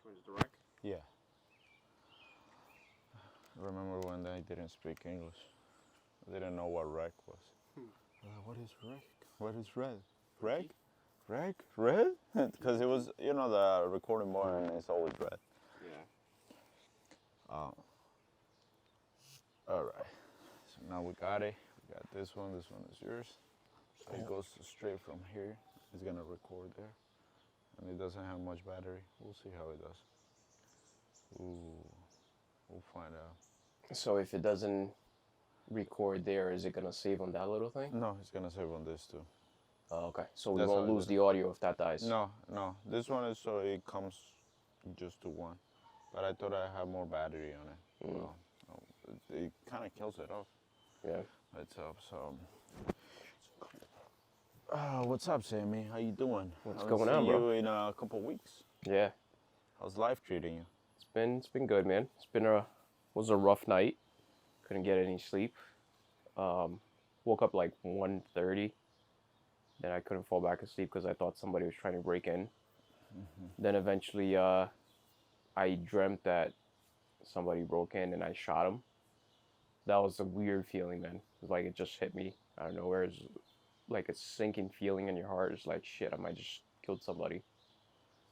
Towards the wreck? Yeah. I remember when I didn't speak English. I didn't know what wreck was. What is wreck? What is red? Wreck? Wreck? Red? Because it was, the recording button is always red. Yeah. All right. So now we got it. We got this one. This one is yours. So it goes straight from here. It's gonna record there, and it doesn't have much battery. We'll see how it does. Ooh, we'll find out. So if it doesn't record there, is it gonna save on that little thing? No, it's gonna save on this too. Oh, okay. So we That's won't how it lose is. the audio if that dies. No. This one is so it comes just to one, but I thought I had more battery on it. Well, it kind of kills it off. Yeah. It's up. So, what's up, Sammy? How you doing? What's Haven't going on, seen bro? you in a couple weeks. Yeah. How's life treating you? It's been good, man. Was a rough night. Couldn't get any sleep. Woke up like 1:30. Then I couldn't fall back asleep because I thought somebody was trying to break in. Then eventually, I dreamt that somebody broke in and I shot him. That was a weird feeling, man. It was like it just hit me out of nowhere. It's like a sinking feeling in your heart. It's like, shit, I might just killed somebody.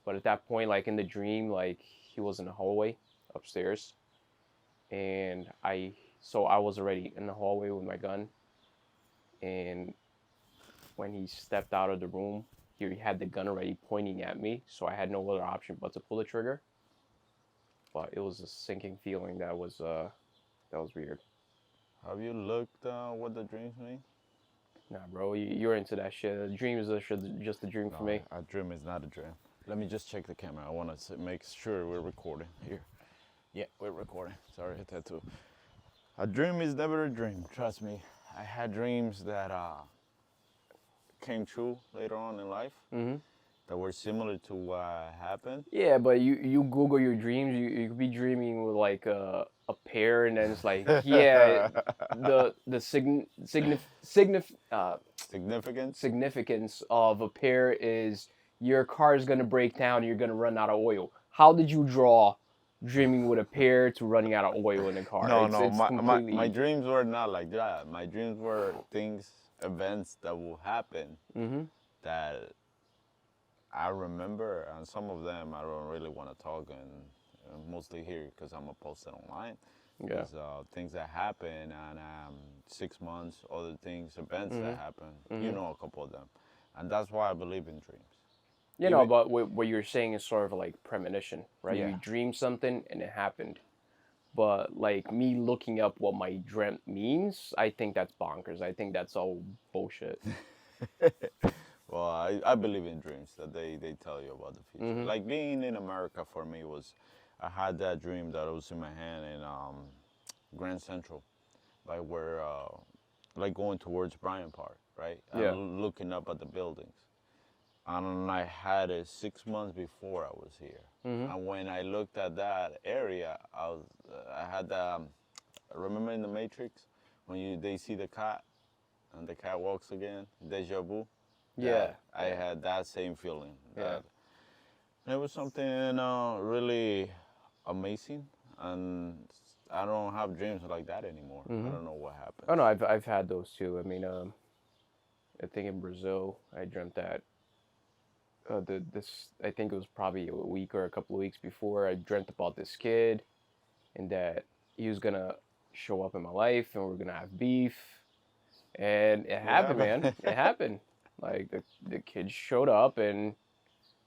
But at that point, like in the dream, like he was in the hallway upstairs. And I was already in the hallway with my gun. And when he stepped out of the room, he had the gun already pointing at me. So I had no other option but to pull the trigger. But it was a sinking feeling that was weird. Have you looked what the dreams mean? Nah, bro, you're into that shit. A dream is just a dream for me. A dream is not a dream. Let me just check the camera. I want to make sure we're recording here. Yeah, we're recording. Sorry, I hit that too. A dream is never a dream. Trust me. I had dreams that came true later on in life that were similar to what happened. Yeah, but you Google your dreams, you could be dreaming with like a pear, and then it's like, yeah, the significance of a pear is your car is gonna break down, and you're gonna run out of oil. How did you draw dreaming with a pear to running out of oil in the car? My dreams were not like that. My dreams were events that will happen that I remember, and some of them I don't really want to talk, and mostly here because I'm gonna post it online. Yeah. Things that happen, and 6 months, other things, events that happen. You know, a couple of them, and that's why I believe in dreams. You know, but what you're saying is sort of like premonition, right? Yeah. You dream something and it happened. But like me looking up what my dream means, I think that's bonkers. I think that's all bullshit. Well, I believe in dreams that they tell you about the future. Like being in America for me I had that dream that was in my hand in Grand Central, like where, like going towards Bryant Park, right? Yeah. And looking up at the buildings. And I had it 6 months before I was here. And when I looked at that area, I had remember in the Matrix when they see the cat and the cat walks again, deja vu. Yeah. I had that same feeling. Yeah. And it was something really amazing, and I don't have dreams like that anymore. I don't know what happened. Oh no, I've had those too. I mean, I think in Brazil, I dreamt that. I think it was probably a week or a couple of weeks before. I dreamt about this kid, and that he was gonna show up in my life, and we're gonna have beef, and it happened, man. It happened. Like the kid showed up, and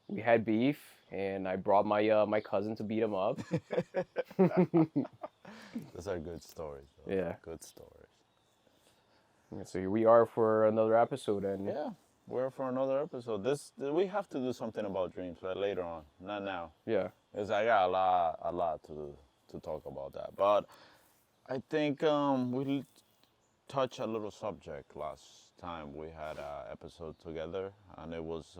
we had beef, and I brought my cousin to beat him up. Those are good stories, though. Yeah. Good stories. Yeah, so here we are for another episode, and Yeah, we're for another episode. We have to do something about dreams, but later on, not now. yeah. Because I got a lot to talk about that. But I think we touched a little subject last time we had an episode together, and it was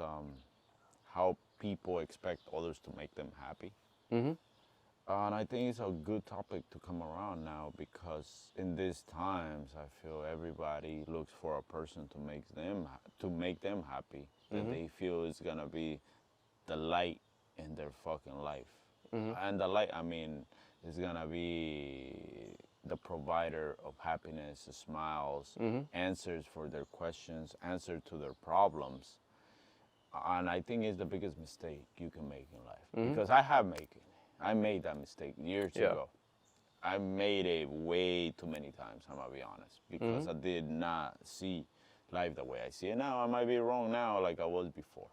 how people expect others to make them happy. And I think it's a good topic to come around now, because in these times I feel everybody looks for a person to make them happy, that they feel is gonna be the light in their fucking life. Mhm. And the light, I mean, is gonna be the provider of happiness, smiles, Mhm. answers for their questions, answer to their problems. And I think it's the biggest mistake you can make in life Mhm. because I made that mistake years Yeah. ago. I made it way too many times, I'm gonna be honest, because Mhm. I did not see life the way I see it now. I might be wrong now like I was before.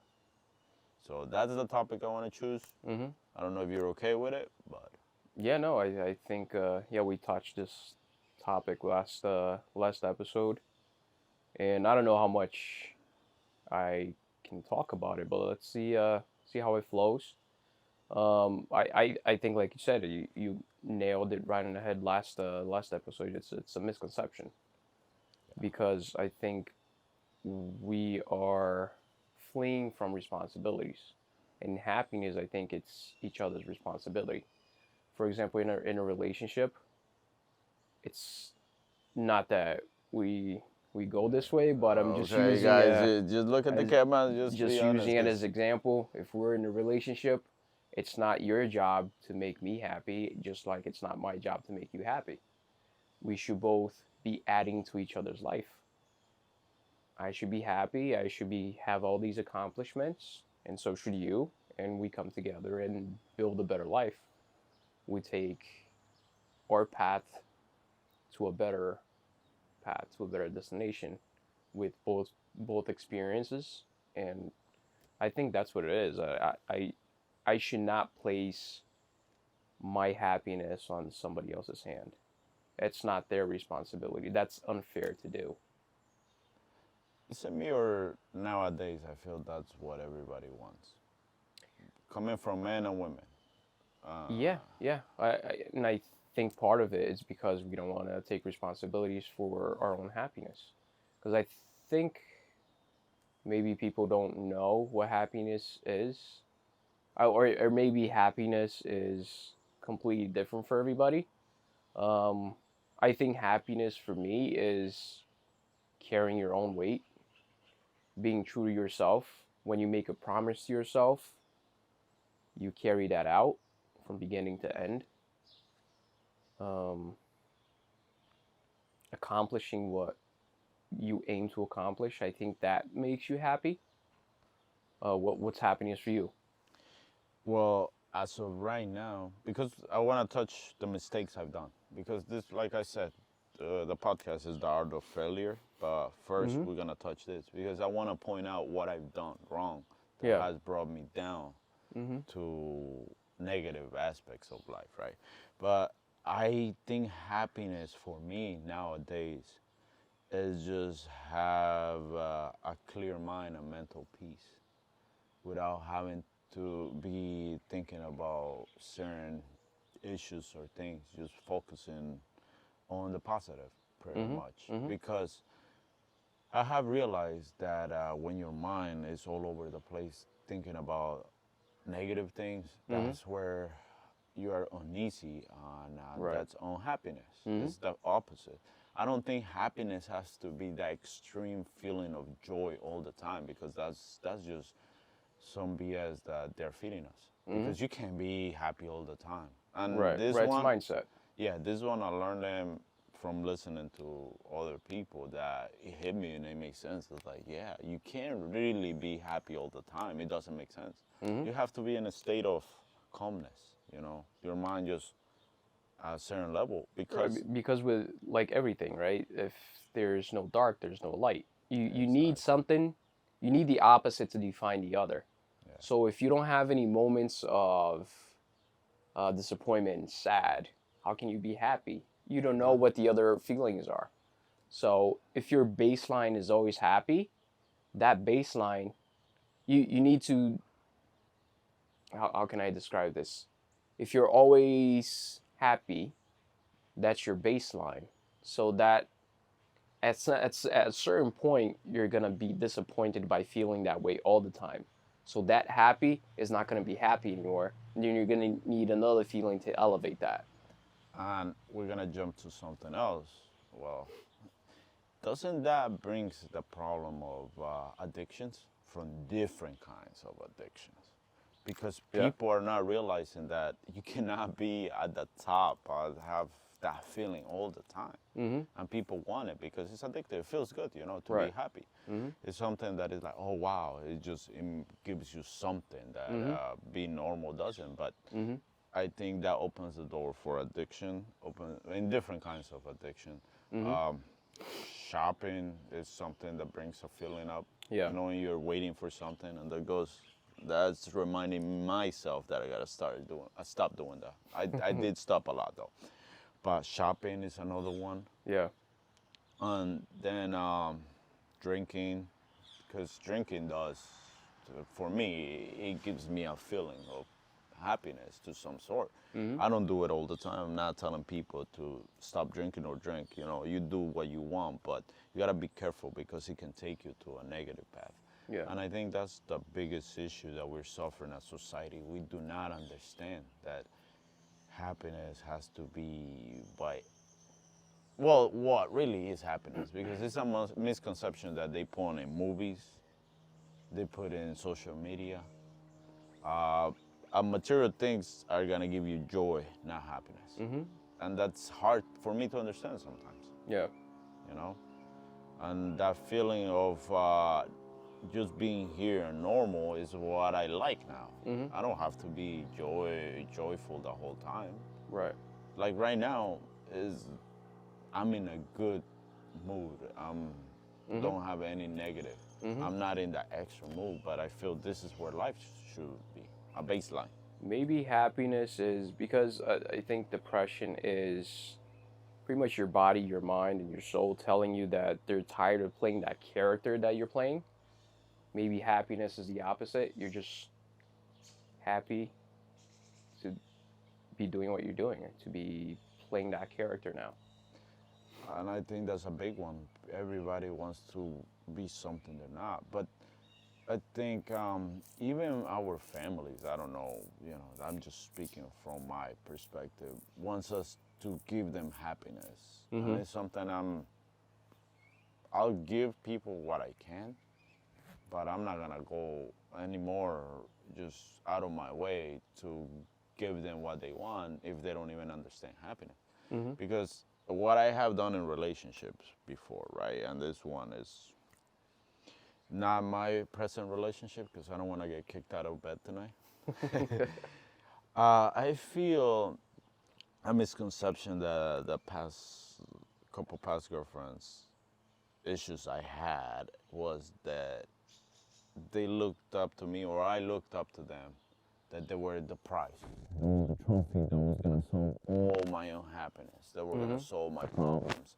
So that's the topic I want to choose. Mhm. I don't know if you're okay with it, but Yeah, no, I think yeah, we touched this topic last episode, and I don't know how much I can talk about it, but let's see how it flows. I think like you said, you nailed it right in the head last episode. It's a misconception because I think we are fleeing from responsibilities, and happiness, I think it's each other's responsibility. For example, in a relationship, it's not that we we go this way, but I'm just okay, using guys, just look at the as camera. Just be just honest, using it as cause example. If we're in a relationship, it's not your job to make me happy, just like it's not my job to make you happy. We should both be adding to each other's life. I should be happy. I should be have all these accomplishments, and so should you. And we come together and build a better life. We take our path to a better to a better destination with both experiences, and I think that's what it is. I should not place my happiness on somebody else's hand. It's not their responsibility. That's unfair to do. send me or nowadays I feel that's what everybody wants. Coming from men and women. Yeah, yeah. And I think part of it is because we don't want to take responsibilities for our own happiness. Because I think maybe people don't know what happiness is, or maybe happiness is completely different for everybody. Um, I think happiness for me is carrying your own weight, being true to yourself. When you make a promise to yourself, you carry that out from beginning to end. Um, Accomplishing what you aim to accomplish, I think that makes you happy. What's happiness for you? Well, as of right now, because I want to touch the mistakes I've done, because this, like I said, the podcast is the art of failure. But first, Mm-hmm. we're gonna touch this because I want to point out what I've done wrong that Yeah. has brought me down Mm-hmm. to negative aspects of life, right? But I think happiness for me nowadays is just have a clear mind and mental peace without having to be thinking about certain issues or things, just focusing on the positive pretty Mm-hmm. much. Mm-hmm. Because I have realized that when your mind is all over the place thinking about negative things, Mm-hmm. that's where you are uneasy and Right. that's unhappiness. Mm-hmm. It's the opposite. I don't think happiness has to be that extreme feeling of joy all the time because that's just some BS that they're feeding us Mm-hmm. because you can't be happy all the time. And Right. this Right. It's one, mindset. yeah, this one I learned them from listening to other people that it hit me and it makes sense. It's like, yeah, you can't really be happy all the time. It doesn't make sense. Mm-hmm. You have to be in a state of calmness, your mind just at a certain level Right. because Because with like everything, right? If there's no dark, there's no light. You need exactly, something. You need the opposite to define the other. yeah. So if you don't have any moments of disappointment, sad, how can you be happy? You don't know what the other feelings are. So if your baseline is always happy, that baseline, you need to, how can I describe this? If you're always happy, that's your baseline. So that at a certain point, you're going to be disappointed by feeling that way all the time. So that happy is not going to be happy anymore. And then you're going to need another feeling to elevate that. And we're gonna jump to something else. Well, doesn't that brings the problem of addictions from different kinds of addictions? because Yeah. people are not realizing that you cannot be at the top or have that feeling all the time. Mm-hmm. And people want it because it's addictive. It feels good, to be Right. happy. Mm-hmm. It's something that is like, oh wow, it gives you something that Mm-hmm. being normal doesn't. But Mm-hmm. I think that opens the door for addiction, in different kinds of addiction. Mm-hmm. Um, Shopping is something that brings a feeling up. Yeah. Knowing you're waiting for something, and that's reminding myself that I gotta stop doing that. I did stop a lot though, but shopping is another one, Yeah. and then drinking, because drinking does, for me, it gives me a feeling of happiness to some sort. Mm-hmm. I don't do it all the time. I'm not telling people to stop drinking or drink. You do what you want, but you gotta be careful because it can take you to a negative path. Yeah. And I think that's the biggest issue that we're suffering as society. We do not understand that happiness has to be by, well, what really is happiness? Because it's a misconception that they put in movies, they put in social media. Uh, Material things are gonna give you joy, not happiness, Mm-hmm. and that's hard for me to understand sometimes. Yeah. You know, and that feeling of just being here and normal is what I like now. Mm-hmm. I don't have to be joyful the whole time. Right. Like right now is I'm in a good mood. Mm-hmm. Don't have any negative. Mm-hmm. I'm not in that extra mood, but I feel this is where life should be, a baseline. Maybe happiness is because I think depression is pretty much your body, your mind, and your soul telling you that they're tired of playing that character that you're playing. Maybe happiness is the opposite. You're just happy to be doing what you're doing, to be playing that character now. And I think that's a big one. Everybody wants to be something they're not. But I think even our families, I don't know, I'm just speaking from my perspective, wants us to give them happiness. Mm-hmm. And it's something I'll give people what I can, but I'm not gonna go anymore just out of my way to give them what they want if they don't even understand happiness. Mm-hmm. Because what I have done in relationships before, right? And this one is not my present relationship because I don't want to get kicked out of bed tonight. I feel a misconception that the past girlfriends issues I had was that they looked up to me or I looked up to them, that they were the prize. They were the trophy that was gonna solve all my unhappiness. That were gonna solve my problems.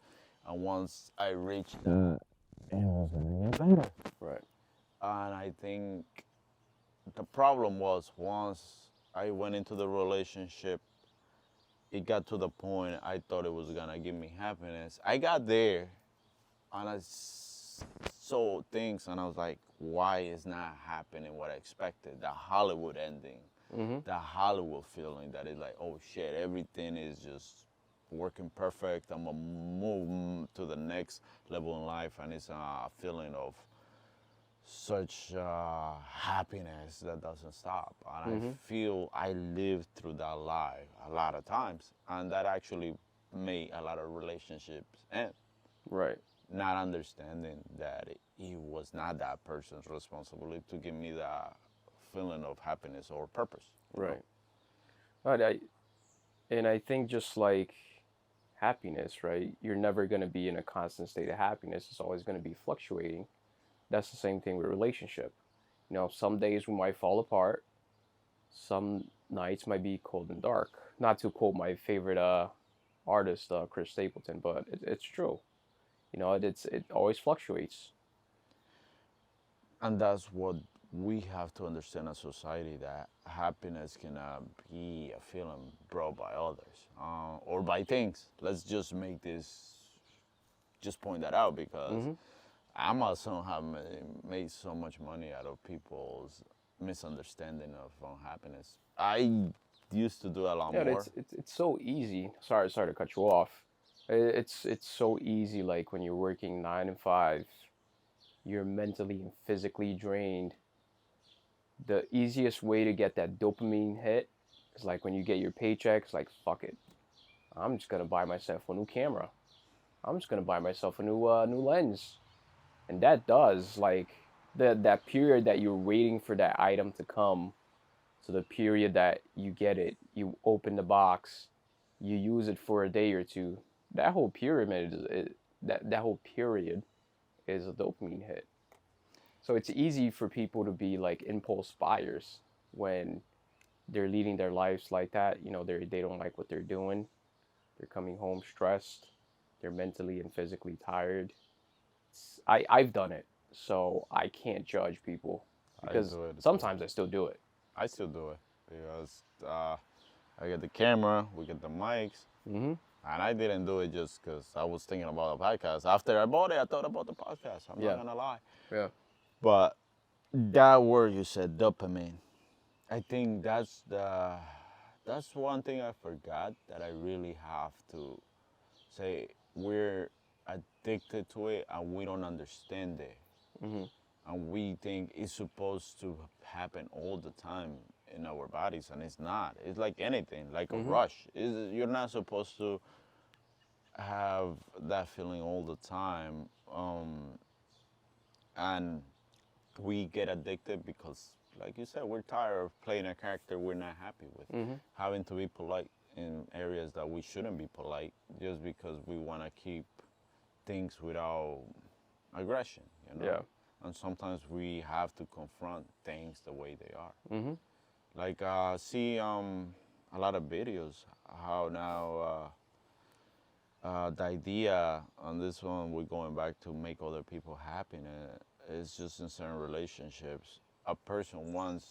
And once I reached that, it was gonna get better. Right. And I think the problem was once I went into the relationship, it got to the point I thought it was gonna give me happiness. I got there and I saw things and I was like, why is not happening what I expected? The Hollywood ending, the Hollywood feeling that is like, oh shit, everything is just working perfect. I'm gonna move to the next level in life, and it's a feeling of such happiness that doesn't stop. And I feel I lived through that life a lot of times, and that actually made a lot of relationships end. Right. Not understanding that it was not that person's responsibility to give me that feeling of happiness or purpose. Right. But I think just like happiness, right? You're never going to be in a constant state of happiness. It's always going to be fluctuating. That's the same thing with relationship. Some days we might fall apart. Some nights might be cold and dark. Not to quote my favorite artist, Chris Stapleton, but it's true. It always fluctuates. And that's what we have to understand as society, that happiness cannot be a feeling brought by others or by things. Let's just just point that out because Amazon have made so much money out of people's misunderstanding of unhappiness. I used to do a lot Yeah, more. it's so easy. Sorry to cut you off. It's so easy. Like when you're working 9 and 5, you're mentally and physically drained. The easiest way to get that dopamine hit is like when you get your paycheck, it's like, fuck it. I'm just gonna buy myself a new camera. I'm just gonna buy myself a new lens. And that does like that period that you're waiting for that item to come, so the period that you get it, you open the box, you use it for a day or two. That whole pyramid that whole period is a dopamine hit. So it's easy for people to be like impulse buyers when they're leading their lives like that. You know, they don't like what they're doing. They're coming home stressed. They're mentally and physically tired. I've done it, so I can't judge people I because do it too. sometimes I still do it. I still do it because I get the camera, we get the mics, Mm-hmm. and I didn't do it just because I was thinking about the podcast. After I bought it, I thought about the podcast. I'm not Yeah. gonna lie. Yeah. But that word you said, dopamine, I think that's one thing I forgot that I really have to say. We're addicted to it and we don't understand it. Mm-hmm. And we think it's supposed to happen all the time in our bodies, and it's not. It's like anything, like a Mm-hmm. rush. You're not supposed to have that feeling all the time. And we get addicted because, like you said, we're tired of playing a character we're not happy with, Mm-hmm. having to be polite in areas that we shouldn't be polite just because we want to keep things without aggression, you know? Yeah. And sometimes we have to confront things the way they are. Mm-hmm. Like, see a lot of videos how now the idea on this one, we're going back to make other people happy. And it's just in certain relationships, a person wants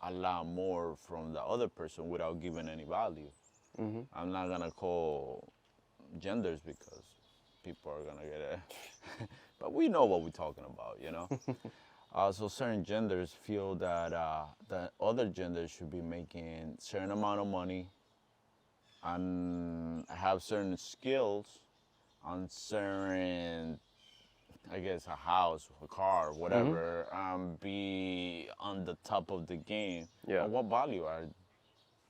a lot more from the other person without giving any value. Mm-hmm. I'm not gonna call genders because people are gonna get it, but we know what we're talking about, you know. So certain genders feel that the other genders should be making certain amount of money and have certain skills on certain, I guess, a house, a car, Mm-hmm. whatever, be on the top of the game. Yeah. And what value are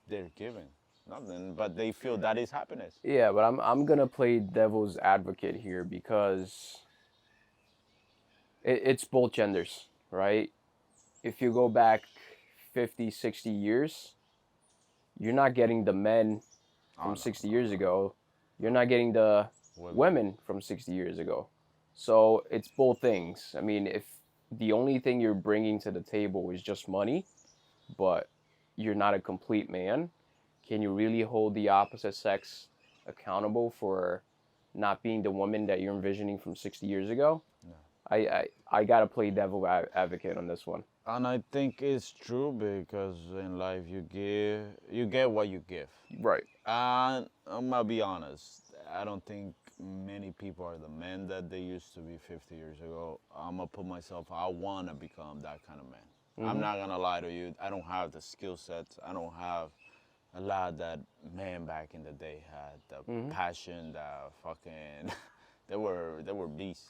they giving? Nothing, but they feel that is happiness. Yeah, but I'm gonna play devil's advocate here because it's both genders, right? If you go back 50, 60 years, you're not getting the men Oh from no, 60 no, years ago. You're not getting the women. women from 60 years ago. So it's both things. I mean, if the only thing you're bringing to the table is just money, but you're not a complete man, can you really hold the opposite sex accountable for not being the woman that you're envisioning from 60 years ago? No. I gotta play devil advocate on this one. And I think it's true because in life you get what you give. Right. And I'm gonna be honest, I don't think many people are the men that they used to be 50 years ago. I'm gonna put myself, I wanna become that kind of man. I'm Mm-hmm. not gonna lie to you, I don't have the skill sets, I don't have a lot that men back in the day had, the Mm-hmm. passion, the fucking, they were beasts.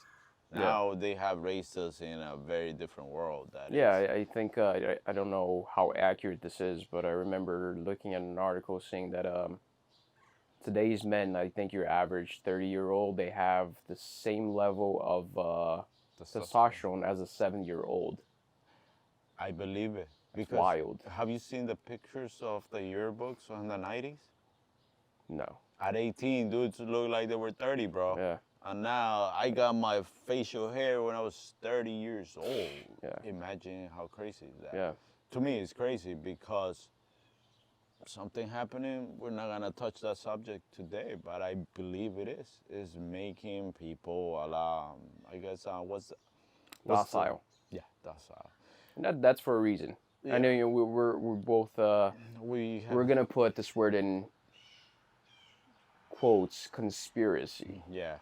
Yeah. Now they have raised us in a very different world that Yeah, is. I think I don't know how accurate this is, but I remember looking at an article saying that today's men, I think your average 30-year-old, they have the same level of testosterone as a 7-year-old. I believe it. That's Because wild. have you seen the pictures of the yearbooks in the 90s? No. At 18, dudes look like they were 30, bro. Yeah. And now I got my facial hair when I was 30 years old. Yeah. Imagine how crazy is that. Yeah. To me, it's crazy because something happening, we're not going to touch that subject today, but I believe it is making people a lot, I guess, what's Docile. yeah, docile. And that's for a reason. I Yeah. know we're both We have, we're gonna put this word in quotes, conspiracy, yeah.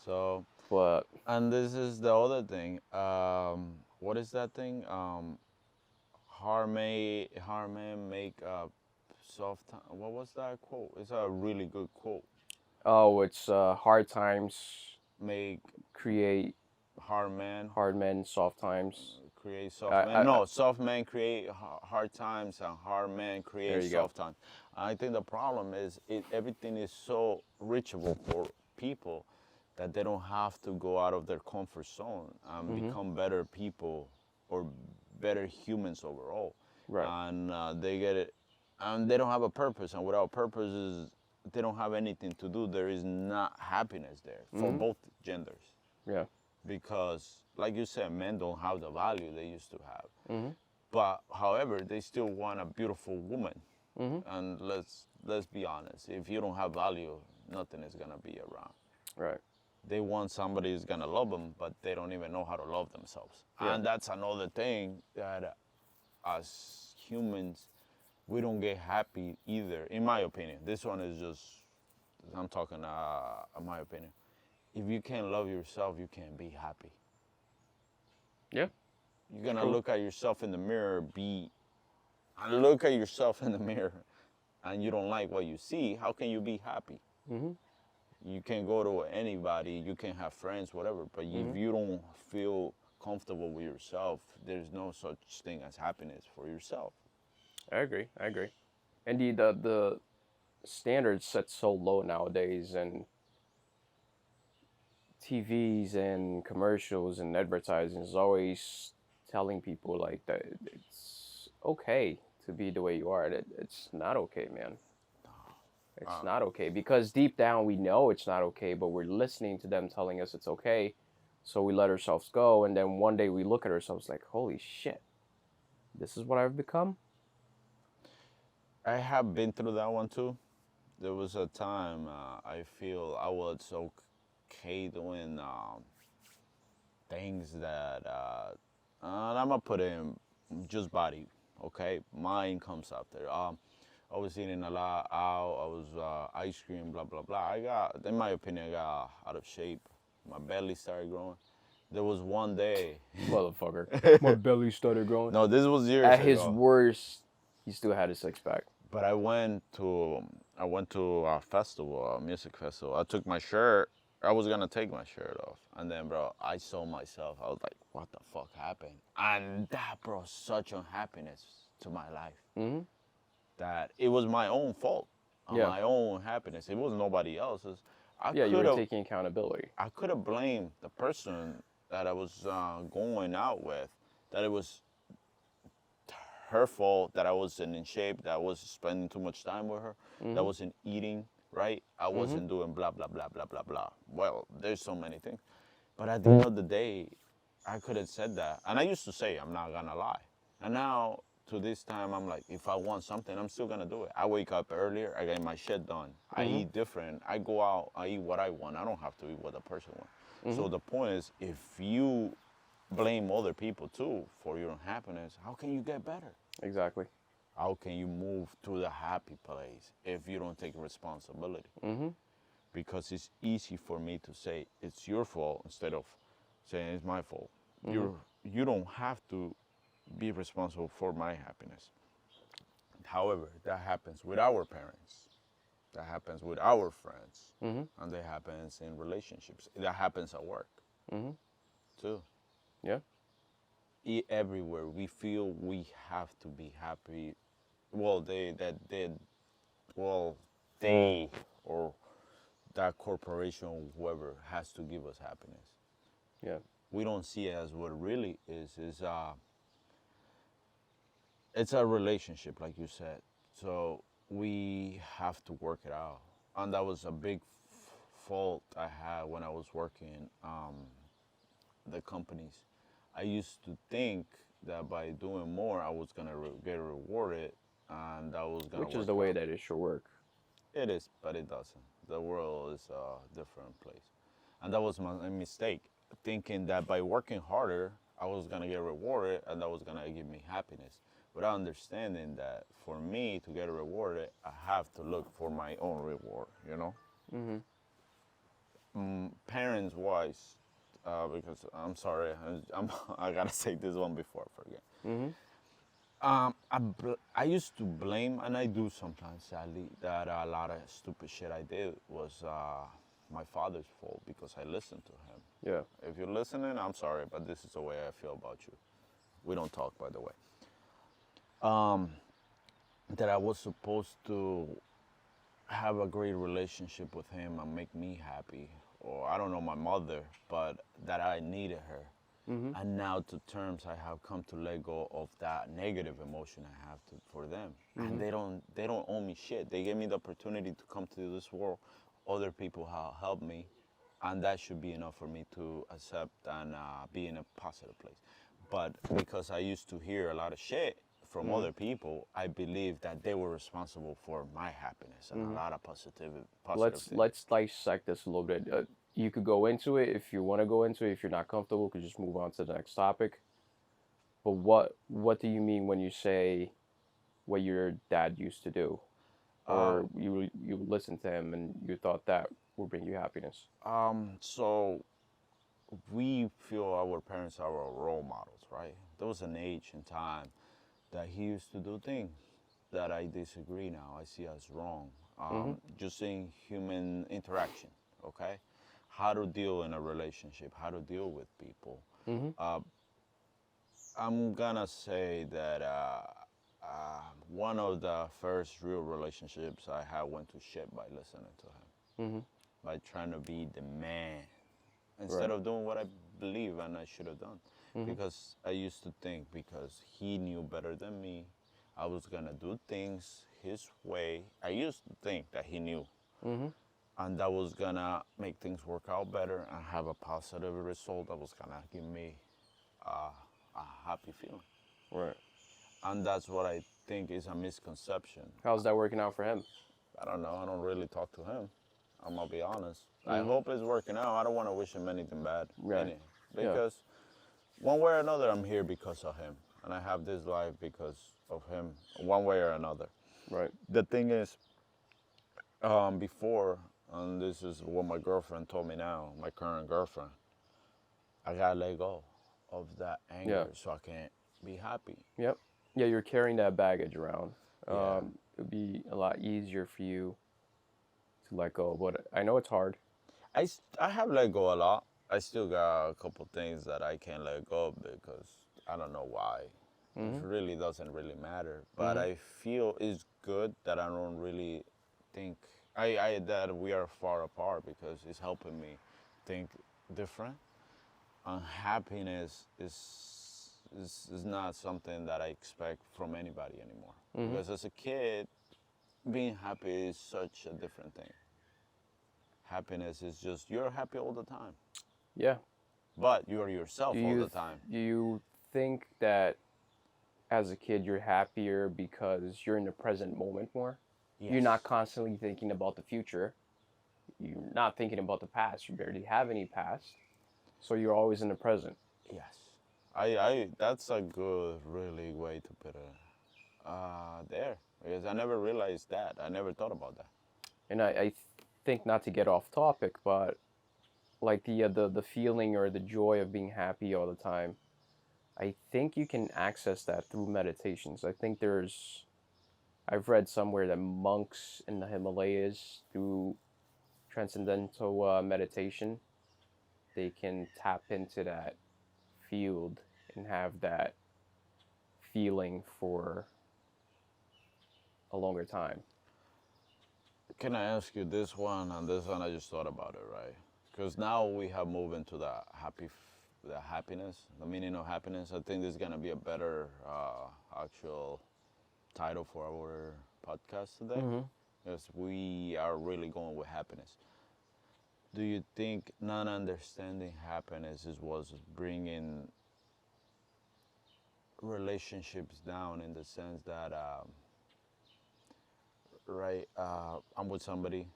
So, but and this is the other thing. What is that thing? Harmony make soft. What was that quote? It's a really good quote. oh, it's hard times Make create hard man hard men, soft times. create I, soft I, men. I No, soft men create hard times, and hard men there create you go. soft times. I think the problem is everything is so reachable for people that they don't have to go out of their comfort zone and Mm-hmm. become better people or better humans overall. Right. And they get it, and they don't have a purpose. And without purpose, is they don't have anything to do. There is not happiness there for Mm-hmm. both genders Yeah. because, like you said, men don't have the value they used to have. Mm-hmm. But however, they still want a beautiful woman. Mm-hmm. And let's be honest. If you don't have value, nothing is gonna be around. Right. They want somebody who's gonna love them, but they don't even know how to love themselves. Yeah. And that's another thing that as humans we don't get happy either. In my opinion, this one is just I'm talking in my opinion. If you can't love yourself, you can't be happy. Yeah. You're gonna True. look at yourself in the mirror, look at yourself in the mirror, and you don't like what you see. How can you be happy? Mm-hmm. You can go to anybody, you can have friends, whatever, but Mm-hmm. if you don't feel comfortable with yourself, there's no such thing as happiness for yourself. I agree. I agree. And the standards set so low nowadays, and TVs and commercials and advertising is always telling people like that it's okay to be the way you are. It's not okay, man. It's Uh, not okay because deep down we know it's not okay, but we're listening to them telling us it's okay. So we let ourselves go, and then one day we look at ourselves like, holy shit, this is what I've become? I have been through that one too. There was a time I feel I was okay doing things that I'm gonna put in just body, okay? Mind comes after. I was eating a lot out. I was ice cream, blah blah blah. I got, in my opinion, I got out of shape. My belly started growing. There was one day. Motherfucker. My belly started growing. No, this was years At his ago. worst, he still had a six pack. But I went to a festival, a music festival. I took my shirt. I was gonna take my shirt off, and then, bro, I saw myself. I was like, "What the fuck happened?" And that brought such unhappiness to my life Mm-hmm. that it was my own fault, Yeah. my own happiness. It was nobody else's. I Yeah, you could were have, taking accountability. I could have blamed the person that I was going out with, that it was her fault that I wasn't in shape, that I was spending too much time with her, that I Mm-hmm. wasn't eating right, I Mm-hmm. wasn't doing blah blah blah blah blah blah. Well, there's so many things, but at the end of the day, I could have said that, and I used to say I'm not gonna lie, and now to this time I'm like, if I want something, I'm still gonna do it. I wake up earlier, I get my shit done, I Mm-hmm. eat different, I go out, I eat what I want. I don't have to eat what the person wants. Mm-hmm. So the point is, if you blame other people too for your unhappiness, how can you get better? Exactly. How can you move to the happy place if you don't take responsibility? Mm-hmm. Because it's easy for me to say it's your fault instead of saying it's my fault. Mm-hmm. You don't have to be responsible for my happiness. However, that happens with our parents. That happens with our friends. Mm-hmm. And that happens in relationships. That happens at work Mm-hmm. too. Yeah. Everywhere we feel we have to be happy. Well, well, they or that corporation, whoever, has to give us happiness. Yeah. We don't see it as what it really is. It's a relationship, like you said. So we have to work it out, and that was a big fault I had when I was working the companies. I used to think that by doing more, I was gonna get rewarded, and that was gonna Which is work the way out. that it should work. It is, but it doesn't. The world is a different place. And that was my mistake, thinking that by working harder, I was gonna get rewarded and that was gonna give me happiness. Without understanding that for me to get rewarded, I have to look for my own reward, you know? Mm-hmm. Parents wise, because I'm sorry, I gotta say this one before I forget. Mm-hmm. I used to blame, and I do sometimes, sadly, that a lot of stupid shit I did was my father's fault because I listened to him. Yeah. If you're listening, I'm sorry, but this is the way I feel about you. We don't talk, by the way. Um, that I was supposed to have a great relationship with him and make me happy, or I don't know my mother, but that I needed her. Mm-hmm. And now to terms I have come to let go of that negative emotion I have for them. Mm-hmm. And they don't owe me shit. They gave me the opportunity to come to this world. Other people have helped me, and that should be enough for me to accept and be in a positive place. But because I used to hear a lot of shit from Mm-hmm. other people, I believe that they were responsible for my happiness and Mm-hmm. a lot of positive Let's things. let's dissect this a little bit. You could go into it if you want to go into it. If you're not comfortable, could just move on to the next topic. But what do you mean when you say what your dad used to do, or Um, you listened to him and you thought that would bring you happiness? so we feel our parents are our role models, right? There was an age and time that he used to do things that I disagree now. I see as wrong. Mm-hmm. Just in human interaction, okay? How to deal in a relationship, how to deal with people. Mm-hmm. Uh, I'm gonna say that one of the first real relationships I had went to shit by listening to him, Mm-hmm. by trying to be the man instead Right. of doing what I believe and I should have done. Mm-hmm. Because I used to think because he knew better than me, I was gonna do things his way. I used to think that he knew, Mm-hmm. and that was gonna make things work out better and have a positive result that was gonna give me a happy feeling. Right. And that's what I think is a misconception. How's that working out for him? I don't know. I don't really talk to him. I'm gonna be honest. I Mm-hmm. hope it's working out. I don't want to wish him anything bad, Right. Yeah. because one way or another, I'm here because of him, and I have this life because of him, one way or another. Right. The thing is, before, and this is what my girlfriend told me now, my current girlfriend, I gotta let go of that Yeah. anger so I can be happy. Yep. Yeah. You're carrying that baggage around. Yeah. It'd be a lot easier for you to let go. But I know it's hard. I have let go a lot. I still got a couple things that I can't let go of because I don't know why. It Mm-hmm. really doesn't really matter. But Mm-hmm. I feel it's good that I don't really think I that we are far apart because it's helping me think different. And happiness is not something that I expect from anybody anymore. Mm-hmm. Because as a kid, being happy is such a different thing. Happiness is just you're happy all the time, Yeah. but you're Do yourself all you the time. do you think that as a kid you're happier because you're in the present moment more? You're Yes, not constantly thinking about the future. You're not thinking about the past. You barely have any past. So you're always in the present. yes. I that's a good, really way to put it there because I never realized that. I never thought about that. And I think, not to get off topic, but like the feeling or the joy of being happy all the time, I think you can access that through meditations. I think I've read somewhere that monks in the Himalayas through transcendental meditation, they can tap into that field and have that feeling for a longer time. Can I ask you this one and this one? I just thought about it, right? Because now we have moved into the happiness, the meaning of happiness. I think this is gonna be a better actual title for our podcast today, Mm-hmm. because we are really going with happiness. Do you think not understanding happiness is what's bringing relationships down in the sense that, right, I'm with somebody,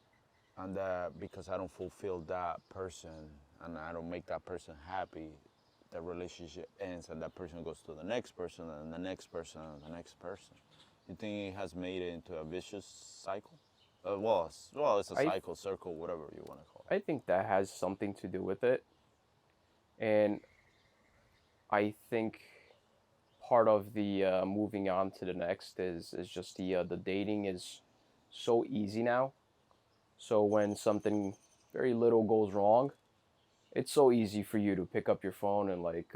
and that because I don't fulfill that person and I don't make that person happy, the relationship ends and that person goes to the next person and the next person and the next person. You think it has made it into a vicious cycle? It's a I cycle, circle, whatever you want to call I think that has something to do with it, and I think part of the moving on to the next is just the dating is so easy now. So when something very little goes wrong, it's so easy for you to pick up your phone and like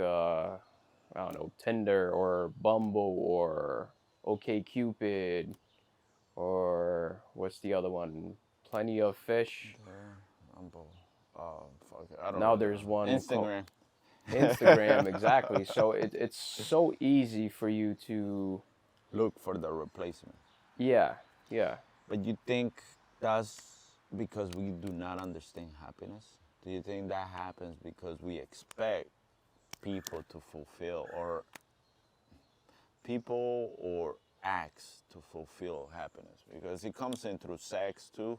I don't know, Tinder or Bumble or OkCupid or what's the other one? Plenty of Fish. Fuck it. I don't Now really there's know. one called Instagram. Instagram, exactly. So it's so easy for you to, Look for the replacement. yeah, yeah. But you think that's because we do not understand happiness? Do you think that happens because we expect people to fulfill, or people or acts to fulfill happiness? Because it comes in through sex too.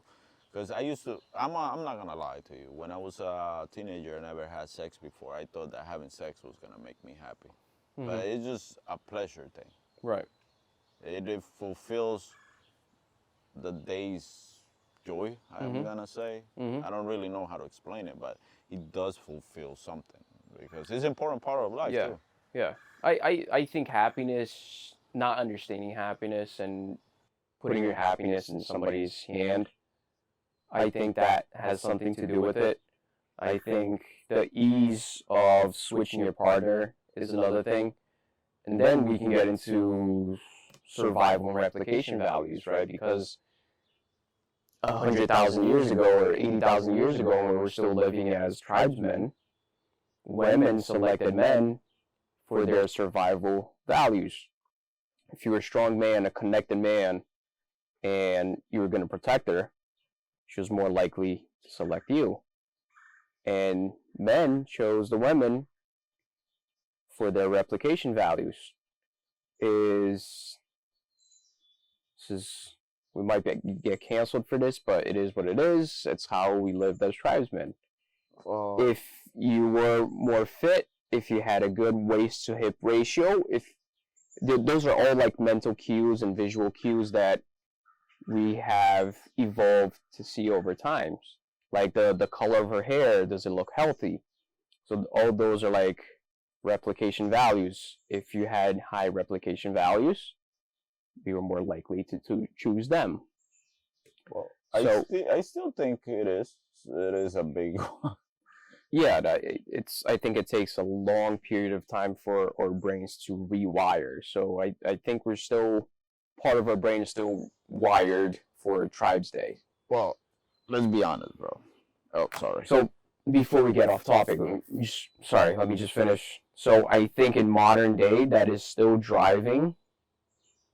Because I used to, I'm not gonna lie to you. When I was a teenager and never had sex before, I thought that having sex was gonna make me happy. Hmm. But it's just a pleasure thing. Right. It fulfills the day's joy, I'm Hmm. gonna say. Hmm. I don't really know how to explain it, but it does fulfill something because it's an important part of life Yeah, too. yeah. I think happiness, not understanding happiness and putting your happiness in somebody's hand, I think that has something to do with it. I think the ease of switching your partner is another thing. And then we can get into survival and replication values, right? Because 100,000 years ago or 80,000 years ago, when we were still living as tribesmen, women selected men for their survival values. If you were a strong man, a connected man, and you were going to protect her, she was more likely to select you. And men chose the women for their replication values. Is this is we might get canceled for this, but it is what it is. It's how we lived as tribesmen. If you were more fit, if you had a good waist to hip ratio, if those are all like mental cues and visual cues that we have evolved to see over time. Like the color of her hair, does it look healthy? So all those are like replication values. If you had high replication values, you were more likely to choose them. Well, So I still think it is. It is a big one. yeah, I think it takes a long period of time for our brains to rewire. So I think we're still, part of our brain is still wired for Tribes Day. Well, let's be honest, bro. Oh, sorry. So before we get off topic, sorry, let me just finish. So I think in modern day that is still driving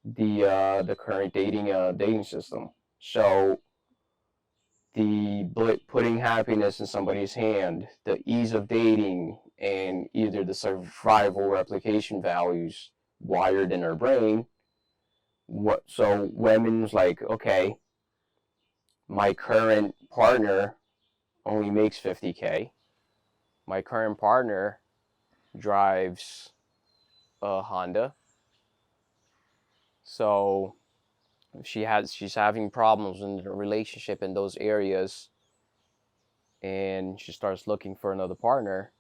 the current dating system. So the putting happiness in somebody's hand, the ease of dating, and either the survival replication values wired in our brain. So women's like, okay, my current partner only makes 50K. My current partner drives a Honda. So she's having problems in the relationship in those areas, and she starts looking for another partner.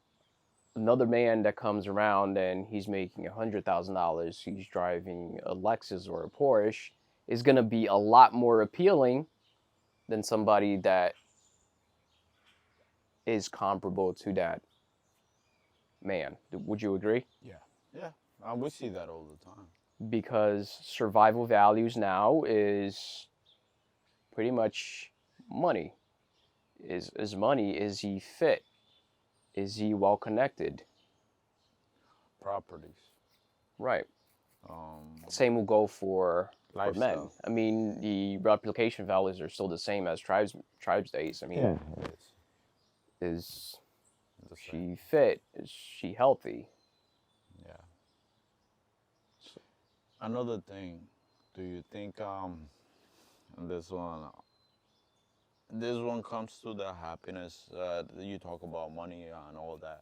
Another man that comes around and he's making $100,000, he's driving a Lexus or a Porsche, is going to be a lot more appealing than somebody that is comparable to that man. Would you agree? Yeah, yeah. We see that all the time. Because survival values now is pretty much money. Is money? Is he fit? Is he well connected? Properties, Right. um, Same will go for men. lifestyle. I mean, the replication values are still the same as tribes days. I mean, Yeah, it is. is The same. she fit? Is she healthy? Yeah. Another thing, do you think and this one comes to the happiness, you talk about money and all that.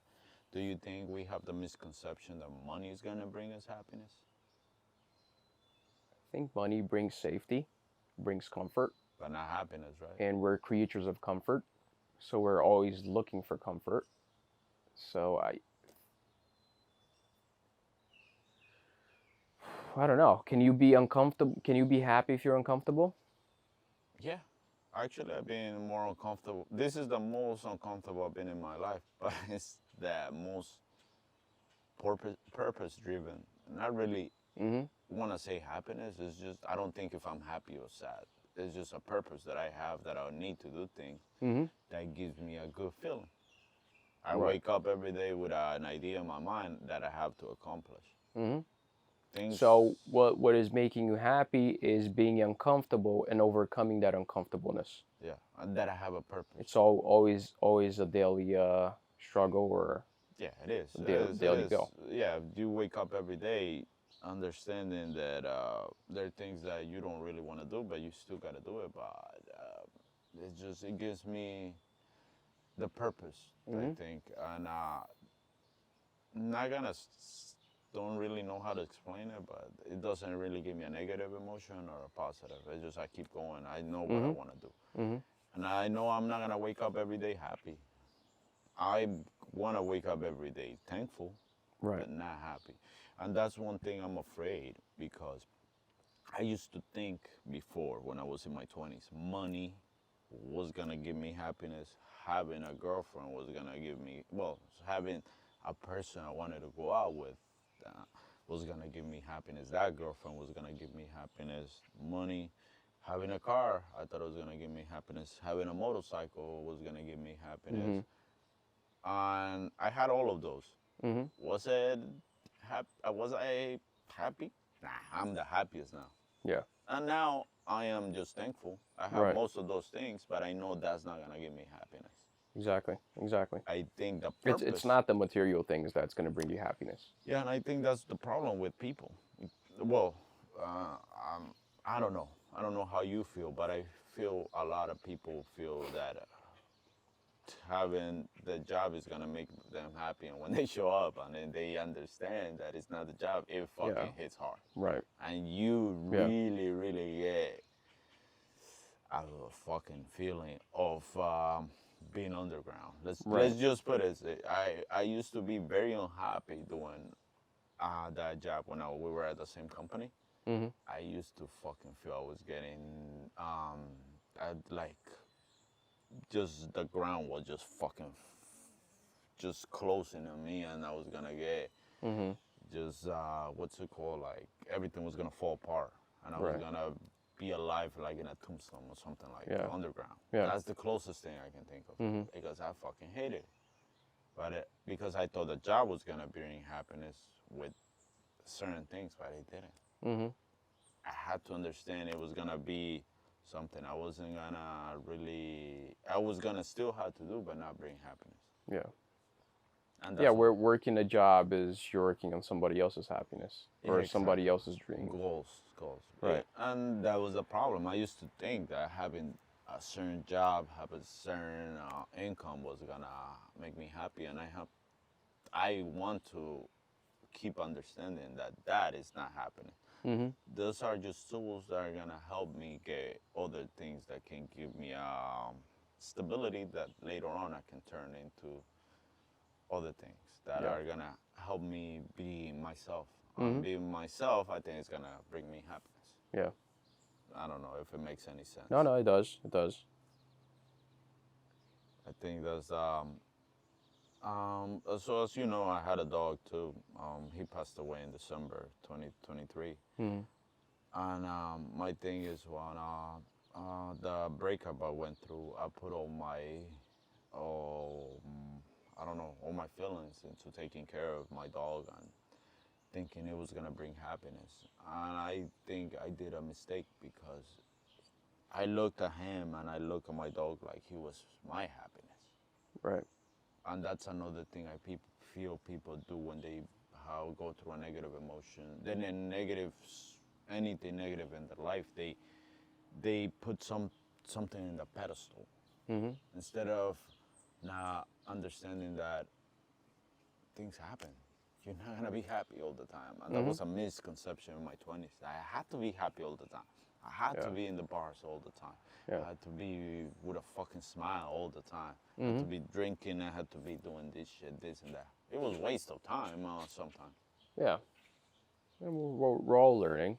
Do you think we have the misconception that money is going to bring us happiness? I think money brings safety, brings comfort, But not happiness, right? and we're creatures of comfort, so we're always looking for comfort. So I don't know. Can you be uncomfortable? Can you be happy if you're uncomfortable? Yeah. Actually, I've been more uncomfortable. This is the most uncomfortable I've been in my life, but it's the most purpose driven. Not really Mm-hmm. want to say happiness. It's just I don't think if I'm happy or sad. It's just a purpose that I have that I need to do things Mm-hmm. that gives me a good feeling. I Right. wake up every day with an idea in my mind that I have to accomplish. Mm-hmm. Things, So what is making you happy is being uncomfortable and overcoming that uncomfortableness. yeah, and that I have a purpose. It's always a daily struggle or Yeah, it is. a It is. It daily is. go. Yeah, you wake up every day understanding that there are things that you don't really want to do, but you still got to do it. But it gives me the purpose, I Mm-hmm. think, and not gonna don't really know how to explain it, but it doesn't really give me a negative emotion or a positive. It's just I keep going. I know what I Mm-hmm. want to do, Mm-hmm. and I know I'm not gonna wake up every day happy. I want to wake up every day thankful, Right. but not happy, and that's one thing I'm afraid because I used to think before when I was in my 20s, money was gonna give me happiness. Having a girlfriend was gonna give me, well, having a person I wanted to go out with was gonna give me happiness. That girlfriend was gonna give me happiness. Money, having a car, I thought it was gonna give me happiness. Having a motorcycle was gonna give me happiness. Mm-hmm. And I had all of those. Mm-hmm. Was I happy? Nah, I'm the happiest now. Yeah. And now I am just thankful. I have Right. most of those things, but I know that's not gonna give me happiness. Exactly. Exactly. I think the It's purpose. not the material things that's going to bring you happiness. Yeah, and I think that's the problem with people. Well, I don't know. I don't know how you feel, but I feel a lot of people feel that having the job is gonna make them happy, and when they show up and then they understand that it's not the job, it Yeah. fucking hits hard, Right. and you Yeah. really, really get a fucking feeling of being underground. Let's Right. just put it. I used to be very unhappy doing that job when we were at the same company. Mm-hmm. I used to fucking feel I was getting like just the ground was just fucking just closing on me, and I was gonna get Mm-hmm. just what's it called, like everything was gonna fall apart, and I was Right. gonna be alive like in a tombstone or something like Yeah. underground. Yeah. That's the closest thing I can think of Mm-hmm. because I fucking hate it. But because I thought the job was gonna bring happiness with certain things, but it didn't. Mm-hmm. I had to understand it was gonna be something I wasn't gonna really. I was gonna still have to do, but not bring happiness. Yeah. And Yeah. that's Where working a job is you're working on somebody else's happiness yeah, or somebody exactly. else's dream. Goals. Right. And that was the problem. I used to think that having a certain job, have a certain income was gonna make me happy, and I want to keep understanding that that is not happening. Mm-hmm. Those are just tools that are gonna help me get other things that can give me stability that later on I can turn into other things that Yeah. are gonna help me be myself. Mm-hmm. Being myself, I think it's gonna bring me happiness. Yeah. I don't know if it makes any No, sense. no, it does. It does. I think that's so as you know, I had a dog too. He passed away in December 2023. Mm-hmm. And my thing is when the breakup I went through, I put oh, I don't know, all my feelings into taking care of my dog and thinking it was gonna bring happiness. And I think I did a mistake because I looked at him and I looked at my dog like he was my happiness. Right. And that's another thing I feel people do when they go through a negative emotion. Then in anything negative in their life, they put something in the pedestal Mm-hmm. instead of not understanding that things happen. You're not gonna be happy all the time, and that Mm-hmm. was a misconception in my 20s. I had to be happy all the time. I had to Yeah. be in the bars all the time. Yeah. I had to be with a fucking smile all the time. I had Mm-hmm. to be drinking. I had to be doing this shit, this and that. It was a waste of time sometimes. Yeah. And we're all learning.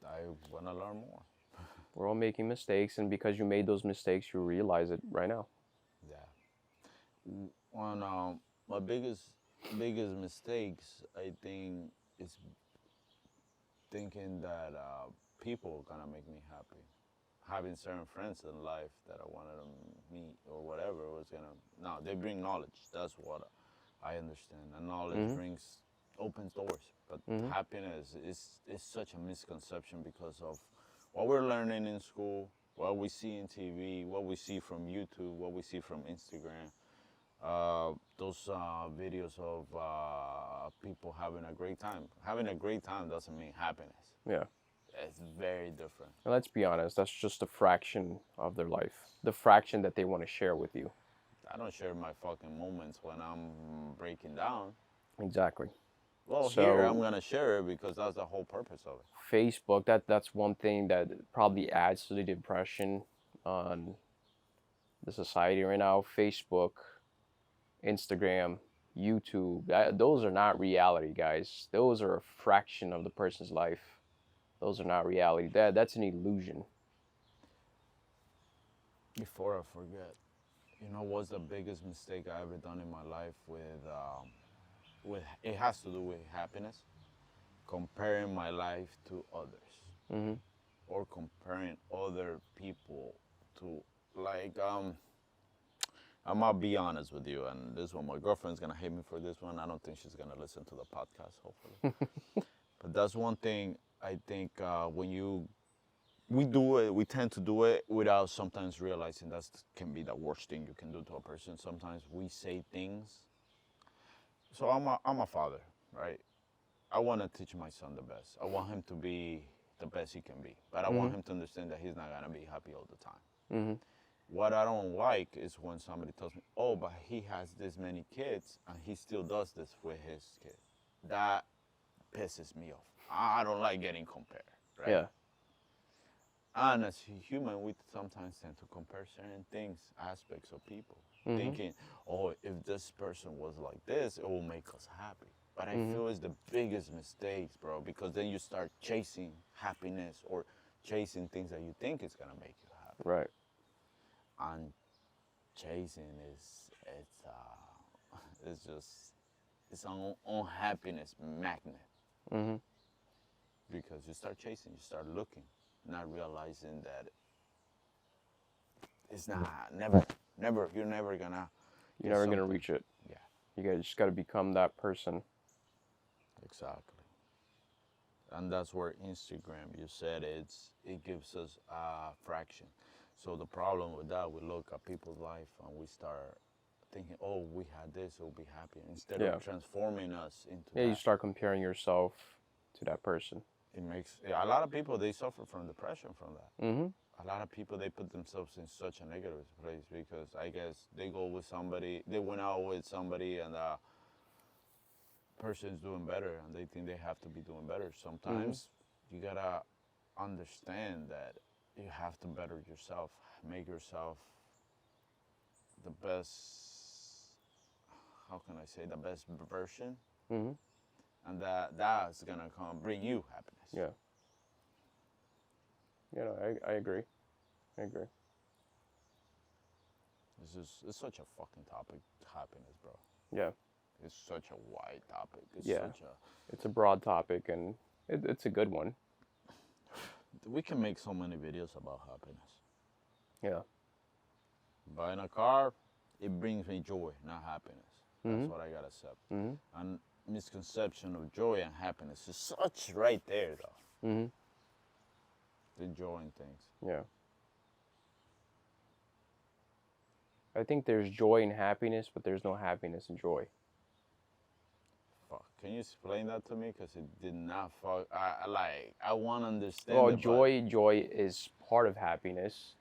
I want to learn more. We're all making mistakes, and because you made those mistakes, you realize it right now. Yeah. On my biggest biggest mistakes, I think, is thinking that people are gonna make me happy. Having certain friends in life that I wanted to meet or whatever was gonna. No, they bring knowledge. That's what I understand. And knowledge Mm-hmm. brings opens doors. But Mm-hmm. happiness is such a misconception because of what we're learning in school, what we see in TV, what we see from YouTube, what we see from Instagram. Those videos of people having a great time. Having a great time doesn't mean happiness. Yeah. It's very different. And let's be honest, that's just a fraction of their life. The fraction that they want to share with you. I don't share my fucking moments when I'm breaking down. Exactly. Well, here I'm So gonna share it because that's the whole purpose of it. Facebook, that's one thing that probably adds to the depression on the society right now. Facebook, Instagram, YouTube, those are not reality, guys. Those are a fraction of the person's life. Those are not reality. That's an illusion. Before I forget, you know what's the biggest mistake I ever done in my life with it has to do with happiness, comparing my life to others Mm-hmm. or comparing other people to like I'm gonna be honest with you, and this one my girlfriend's gonna hate me for this one. I don't think she's gonna listen to the podcast, hopefully. But that's one thing I think when we do it, we tend to do it without sometimes realizing that can be the worst thing you can do to a person. Sometimes we say things. So I'm a father, right? I want to teach my son the best. I want him to be the best he can be, but I Mm-hmm. want him to understand that he's not gonna be happy all the time. Mm-hmm. What I don't like is when somebody tells me, "Oh, but he has this many kids and he still does this with his kid." That pisses me off. I don't like getting compared, right? Yeah. And as a human, we sometimes tend to compare certain things, aspects of people, Mm-hmm. thinking, "Oh, if this person was like this, it will make us happy." But I Mm-hmm. feel it's the biggest mistakes, bro, because then you start chasing happiness or chasing things that you think is gonna make you happy. Right. And chasing it's just it's an unhappiness magnet Mm-hmm. because you start chasing, you start looking, not realizing that it's not never you're never gonna You're get never gonna something. reach it. Yeah, Just gotta become that person. exactly. And that's where Instagram, you said it gives us a fraction. So the problem with that, we look at people's life and we start thinking, oh, we had this, we'll be happy, instead Yeah. of transforming us into Yeah. You that. start comparing yourself to that person. It makes a lot of people they suffer from depression from that. Mm-hmm. A lot of people they put themselves in such a negative place because I guess they go with somebody, they went out with somebody and person's doing better and they think they have to be doing better. Mm-hmm. Sometimes you gotta understand that you have to better yourself, make yourself the best. How can I say the best version, Mm-hmm. and that's gonna come bring you happiness. Yeah. You know, I agree. I agree. It's such a fucking topic, happiness, bro. Yeah. It's such a wide topic. It's Yeah. such a It's a broad topic and it's a good one. we can make so many videos about happiness. Yeah. Buying a car, it brings me joy, not happiness. That's Mm-hmm. what I gotta accept. Mm-hmm. And misconception of joy and happiness is such right there, though. Mm-hmm. The joy in things. Yeah. I think there's joy in happiness, but there's no happiness in joy. Fuck. Can you explain that to me? Because it did not fuck. I want to understand Well, it, joy is part of happiness.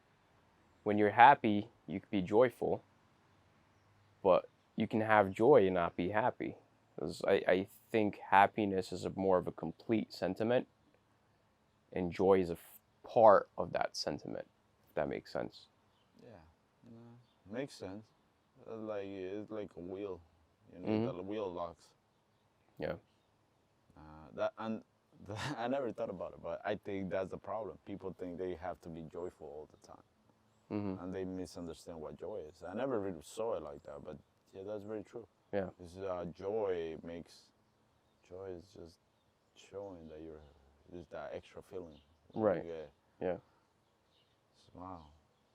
When you're happy, you can be joyful, but you can have joy and not be happy. 'Cause I think happiness is more of a complete sentiment, and joy is a part of that sentiment, if that makes sense. but yeah, makes sense. Like it's like a wheel. You need Mm-hmm. the wheel locks. Yeah. That and I never thought about it, but I think that's the problem. People think they have to be joyful all the time, Mm-hmm. and they misunderstand what joy is. I never really saw it like that, but yeah, that's very true. Yeah. It's, joy is just showing that there's that extra feeling that Right. you get. Yeah. Wow.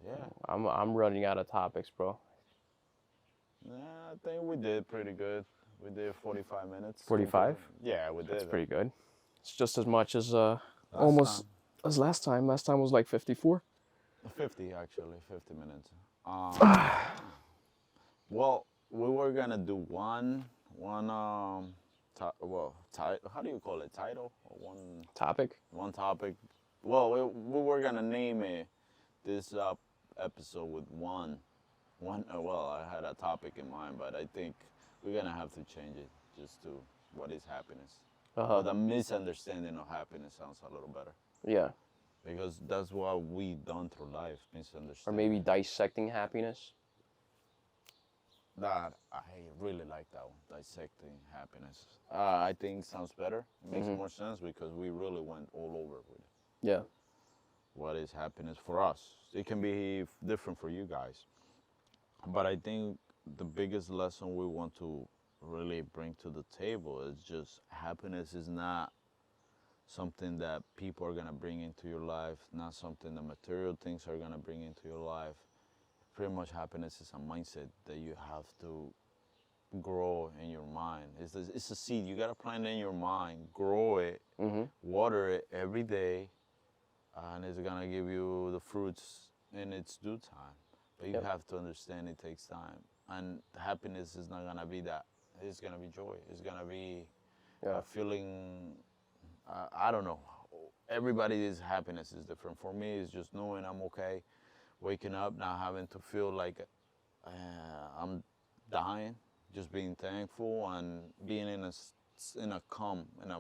Yeah. I'm running out of topics, bro. Nah, I think we did pretty good. We did 45 minutes. 45? Yeah, we That's did. pretty good. It's just as much as Last almost time, as last time. Last time was like 54. 50 actually, 50 minutes. Well, we were gonna do one how do you call it? Title or Topic. one topic. Well, we were gonna name it this episode with one. Well, I had a topic in mind, but I think we're gonna have to change it just to what is happiness. Or Uh-huh. the misunderstanding of happiness sounds a little better Yeah. because that's what we done through life, Or misunderstanding. maybe dissecting happiness. That I really like that one, dissecting happiness. I think sounds better. It makes more sense because we really went all over with it. Yeah. What is happiness for us? It can be different for you guys, but I think the biggest lesson we want to really bring to the table is just happiness is not something that people are gonna bring into your life, not something that material things are gonna bring into your life. Pretty much happiness is a mindset that you have to grow in your mind. It's a seed. You gotta plant it in your mind, grow it, water it every day, and it's gonna give you the fruits in its due time. But you Yep. have to understand it takes time, and happiness is not gonna be that. It's gonna be joy. It's gonna be Yeah. a feeling. I don't know. Everybody's happiness is different. For me, it's just knowing I'm okay, waking up, not having to feel like I'm dying, just being thankful and being in a calm in a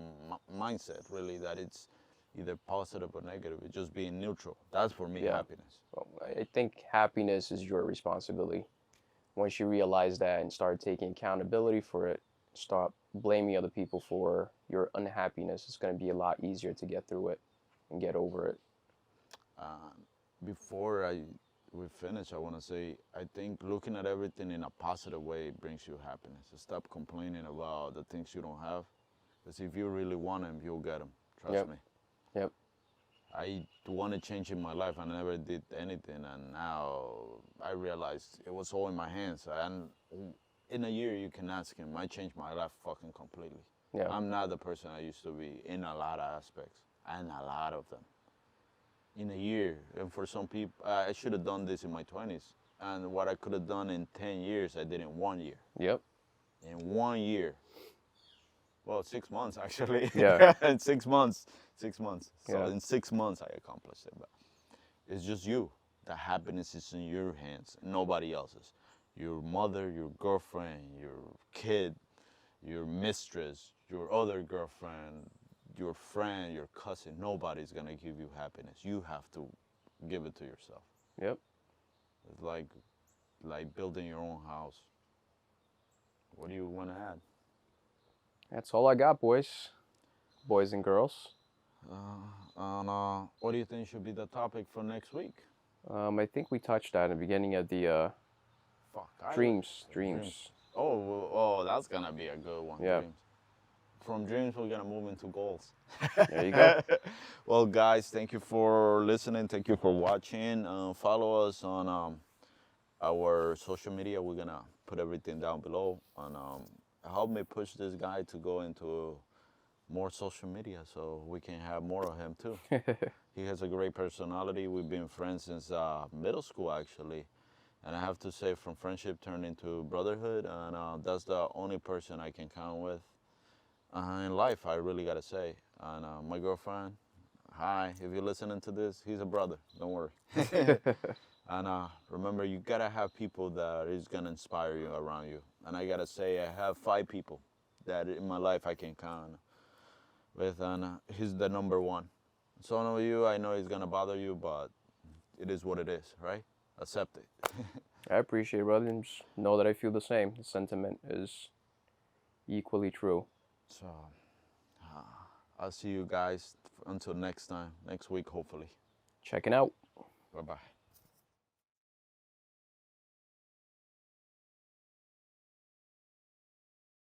mindset really that it's either positive or negative. It's just being neutral. That's for me Yeah. happiness. Well, I think happiness is your responsibility. Once you realize that and start taking accountability for it, stop blaming other people for your unhappiness, it's going to be a lot easier to get through it and get over it. Uh, Before we finish, I want to say I think looking at everything in a positive way brings you happiness. So stop complaining about the things you don't have, because if you really want them, you'll get them. Trust Yep. me. Yep. I want to change in my life. I never did anything, and now I realized it was all in my hands. And in a year, you can ask him. I changed my life fucking completely. Yeah. I'm not the person I used to be in a lot of aspects, and a lot of them. In a year, and for some people, I should have done this in my 20s, and what I could have done in 10 years, I did in 1 year. Yep. In 1 year. Well, 6 months actually. Yeah. In 6 months. 6 months. So Yeah. in 6 months, I accomplished it. But it's just you. The happiness is in your hands, nobody else's. Your mother, your girlfriend, your kid, your mistress, your other girlfriend, your friend, your cousin. Nobody's gonna give you happiness. You have to give it to yourself. Yep. It's like building your own house. What do you want to add? That's all I got, boys and girls. And what do you think should be the topic for next week? I think we touched that in the beginning of the Fuck, dreams. Oh, that's gonna be a good one. Yeah. Dreams. From dreams, we're gonna move into goals. There you go. Well, guys, thank you for listening. Thank you for watching. Follow us on our social media. We're gonna put everything down below, and help me push this guy to go into more social media so we can have more of him too. He has a great personality. We've been friends since middle school actually, and I have to say, from friendship turned into brotherhood, and that's the only person I can count with in life. I really gotta say, and my girlfriend. Hi, if you're listening to this, he's a brother. Don't worry. And remember, you gotta have people that is gonna inspire you around you. And I gotta say, I have 5 people that in my life I can count with, and he's the number one. Some of you, I know he's gonna bother you, but it is what it is, right? Accept it. I appreciate it, brother, and just know that I feel the same. The sentiment is equally true. So, I'll see you guys until next time, next week, hopefully. Checking out. Bye bye.